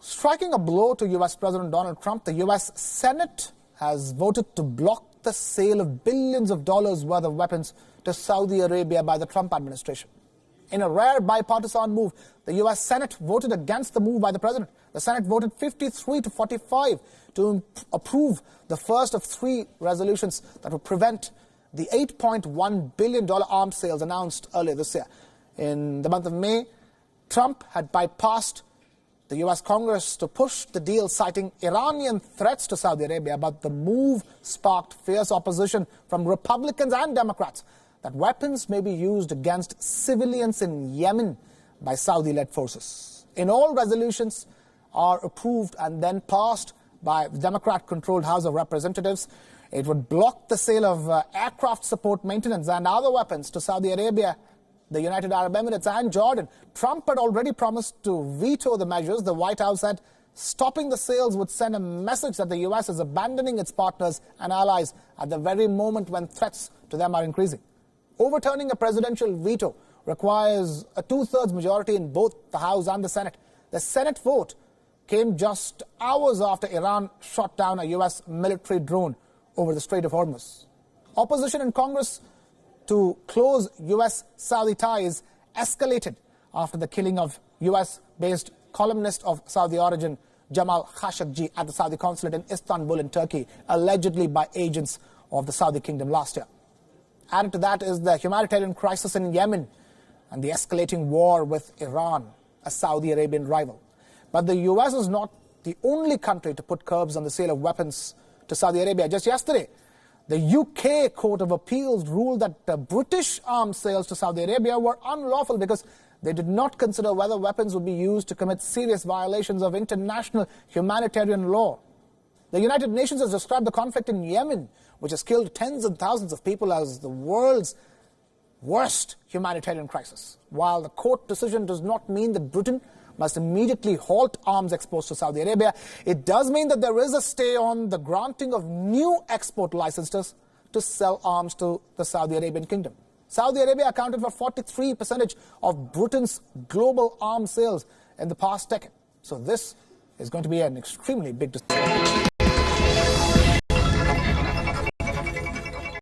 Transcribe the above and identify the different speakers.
Speaker 1: Striking a blow to U.S. President Donald Trump, the U.S. Senate has voted to block the sale of billions of dollars worth of weapons to Saudi Arabia by the Trump administration. In a rare bipartisan move, the U.S. Senate voted against the move by the president. The Senate voted 53 to 45 to approve the first of three resolutions that would prevent the $8.1 billion arms sales announced earlier this year. In the month of May, Trump had bypassed the U.S. Congress to push the deal, citing Iranian threats to Saudi Arabia, but the move sparked fierce opposition from Republicans and Democrats that weapons may be used against civilians in Yemen by Saudi-led forces. In all, resolutions are approved and then passed by the Democrat-controlled House of Representatives. It would block the sale of aircraft support, maintenance and other weapons to Saudi Arabia, the United Arab Emirates and Jordan. Trump had already promised to veto the measures. The White House said stopping the sales would send a message that the U.S. is abandoning its partners and allies at the very moment when threats to them are increasing. Overturning a presidential veto requires a two-thirds majority in both the House and the Senate. The Senate vote came just hours after Iran shot down a U.S. military drone over the Strait of Hormuz. Opposition in Congress to close U.S.-Saudi ties escalated after the killing of U.S.-based columnist of Saudi origin Jamal Khashoggi at the Saudi consulate in Istanbul in Turkey, allegedly by agents of the Saudi kingdom last year. Added to that is the humanitarian crisis in Yemen and the escalating war with Iran, a Saudi Arabian rival. But the U.S. is not the only country to put curbs on the sale of weapons to Saudi Arabia. Just yesterday, the UK Court of Appeals ruled that British arms sales to Saudi Arabia were unlawful because they did not consider whether weapons would be used to commit serious violations of international humanitarian law. The United Nations has described the conflict in Yemen, which has killed tens of thousands of people, as the world's worst humanitarian crisis. While the court decision does not mean that Britain must immediately halt arms exports to Saudi Arabia, it does mean that there is a stay on the granting of new export licenses to sell arms to the Saudi Arabian kingdom. Saudi Arabia accounted for 43% of Britain's global arms sales in the past decade. So this is going to be an extremely big decision.